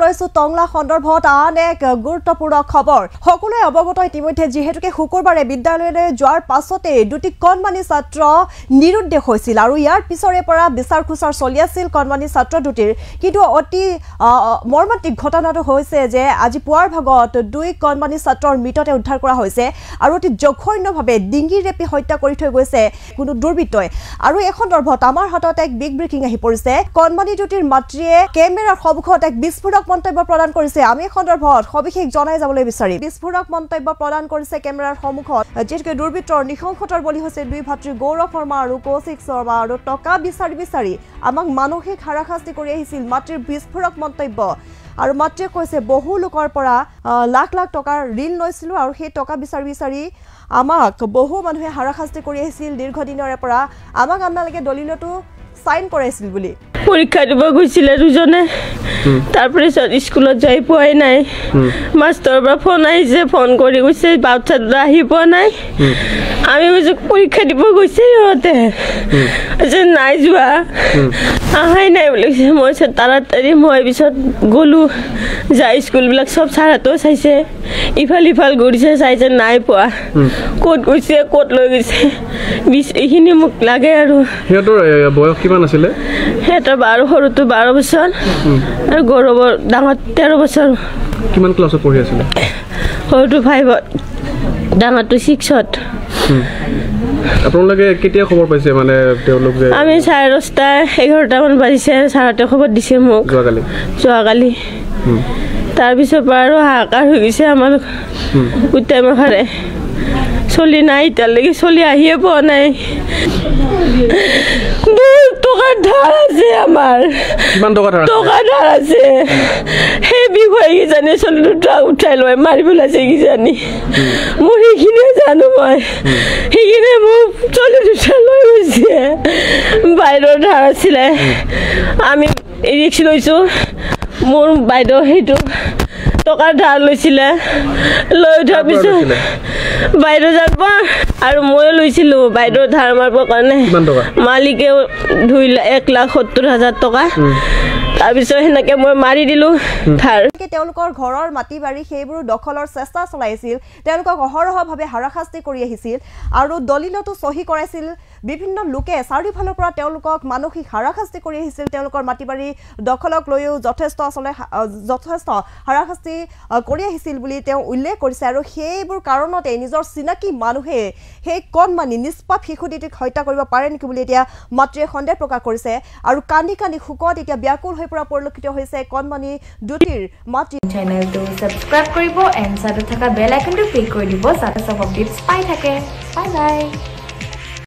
লৈছো টংলা সন্দৰ্ভত আন এক গুৰুত্বপূৰ্ণ খবৰ সকলোৱে অৱগত ইতিমধ্যে যেহেতুকে শুকুৰবাৰে বিদ্যালয়লৈ যোৱাৰ পাছতে দুটি কণমানি ছাত্ৰ নিৰুদ্দেশ হৈছিল আৰু ইয়াৰ পিছৰে পৰা বিচাৰ খুচাৰ চলি আছিল কণমানি ছাত্ৰ দুটিৰ কিন্তু অতি মৰ্মান্তিক ঘটনাটো হৈছে যে আজি পুৱাৰ ভাগত দুই কণমানি ছাত্ৰৰ মৃতদেহ উদ্ধাৰ কৰা হৈছে আৰু অতি জঘন্যভাৱে ডিঙি ৰেপি হত্যা কৰি থৈ গৈছে কোনো দুৰ্বৃত্তই আৰু এই সন্দৰ্ভত আমাৰ হাতত এক বিগ ব্ৰেকিং আহি পৰিছে কণমানি দুটিৰ মাতৃয়ে কেমেৰাৰ সন্মুখত এক বিস্ফোৰক মন্তব্য প্ৰদান কৰিছে আমি সন্দৰ্ভত সবিশেষ জনাই যাবলৈ বিচাৰি বিস্ফোৰক মন্তব্য প্ৰদান কৰিছে কেমেৰাৰ সন্মুখত যেহেতু দুৰ্বৃত্তৰ নিশংসতাৰ বলি হৈছে দুই ভাতৃ গৌৰৱ শৰ্মা আৰু কৌশিক শৰ্মা আৰু টকা বিচাৰি আমাক মানসিক হাৰাশাস্তি কৰি আহিছিল মাতৃৰ বিস্ফোৰক মন্তব্য আৰু মাতৃয়ে কৈছে বহু লোকৰ পৰা লাখ লাখ টকাৰ ঋণ লৈছিল আৰু সেই টকা বিচাৰি আমাক বহু মানুহে হাৰাশাস্তি কৰি আহিছিল দীৰ্ঘদিনৰে পৰা আমাক আপোনালোকে দলিলটো সাইন কৰাইছিল বুলি পৰীক্ষা দিব গৈছিল দুজনে তাৰপৰে স্কুলত যাই পোৱাই নাই মাষ্টৰৰ পৰা ফোন আহিছে ফোন কৰি গৈছে বাচ্চা আহি পোৱা নাই আমি বুঝি পৰীক্ষা দিব গৈছে সিহঁতে যে নাই যোৱা আহাই নাই বুলি মই তাড়াতাড়ি মই পিছত গ'লো যাই স্কুলবিলাক সব ছাৰাটো চাইছে ইফাল ঘূৰিছে চাইছে নাই পোৱা ক'ত গৈছে ক'ত লৈ গৈছে এইখিনি মোক লাগে আৰু সিহঁতৰ বয়স কিমান আছিলে এটা 12 সৰুটো 12 বছৰ আৰু গৌৰৱৰ ডাঙৰ 13 বছৰ কিমান ক্লাছত পঢ়ি আছিল সৰুটো 5ত ডাঙৰটো 6ত আপোনালোকে কেতিয়া খবৰ পাইছে মানে তেওঁলোক যে আমি 11:30 মান বাজিছে ছাৰতে খবৰ দিছে মোক যোৱাকালি তাৰ পিছত বাৰু হাহাকাৰ হৈ গৈছে আমাৰ গোটেই মাখাৰে চলি নাই তালৈকে চলি আহিয়ে পোৱা নাই টকা ধাৰ আছে আমাৰ কিমান টকা ধাৰ আছে সেই বিষয়ে কিজানি চলি দুটা উঠাই লৈ মাৰিবলৈ আছে কিজানি মোৰ সেইখিনিয়ে জানো মই সেইখিনি মোক চলি দুটা লৈ গৈছে বাহিৰৰ ধাৰ আছিলে আমি ৰিক্স লৈছোঁ মোৰ বাইদেউ সেইটো টকা ধাৰ লৈছিলে লৈ উঠাৰ পিছত বাইদেউ যাব আৰু মই লৈছিলোঁ বাইদেউ ধাৰ মাৰিবৰ কাৰণে মালিকে 1,70,000 টকা তাৰপিছত সেনেকে মই মাৰি দিলোঁ ধাৰ তেওঁলোকৰ ঘৰৰ মাটি বাৰী সেইবোৰ দখলৰ চেষ্টা চলাইছিল তেওঁলোকক অহৰহভাৱে হাৰাশাস্তি কৰি আহিছিল আৰু দলিলটো সহি কৰাইছিল বিভিন্ন লোকে চাৰিওফালৰ পৰা তেওঁলোকক মানসিক হাৰাশাস্তি কৰি আহিছিল তেওঁলোকৰ মাটি বাৰী দখলক লৈও যথেষ্ট হাৰাশাস্তি কৰি আহিছিল বুলি তেওঁ উল্লেখ কৰিছে আৰু সেইবোৰ কাৰণতে নিজৰ চিনাকি মানুহে সেই কণমানি নিষ্পাপ শিশু দুটিক হত্যা কৰিব পাৰে নেকি বুলি এতিয়া মাতৃয়ে সন্দেহ প্ৰকাশ কৰিছে আৰু কান্দি শুকত এতিয়া ব্যাকুল হৈ পৰা পৰিলক্ষিত হৈছে কণমানি দুটিৰ মাতৃ চেনেলটো সাবস্ক্ৰাইব কৰিব এণ্ড সাথে থকা বেল আইকনটো ক্লিক কৰি দিব যাতে সব আপডেটছ পাই থাকে বাই বাই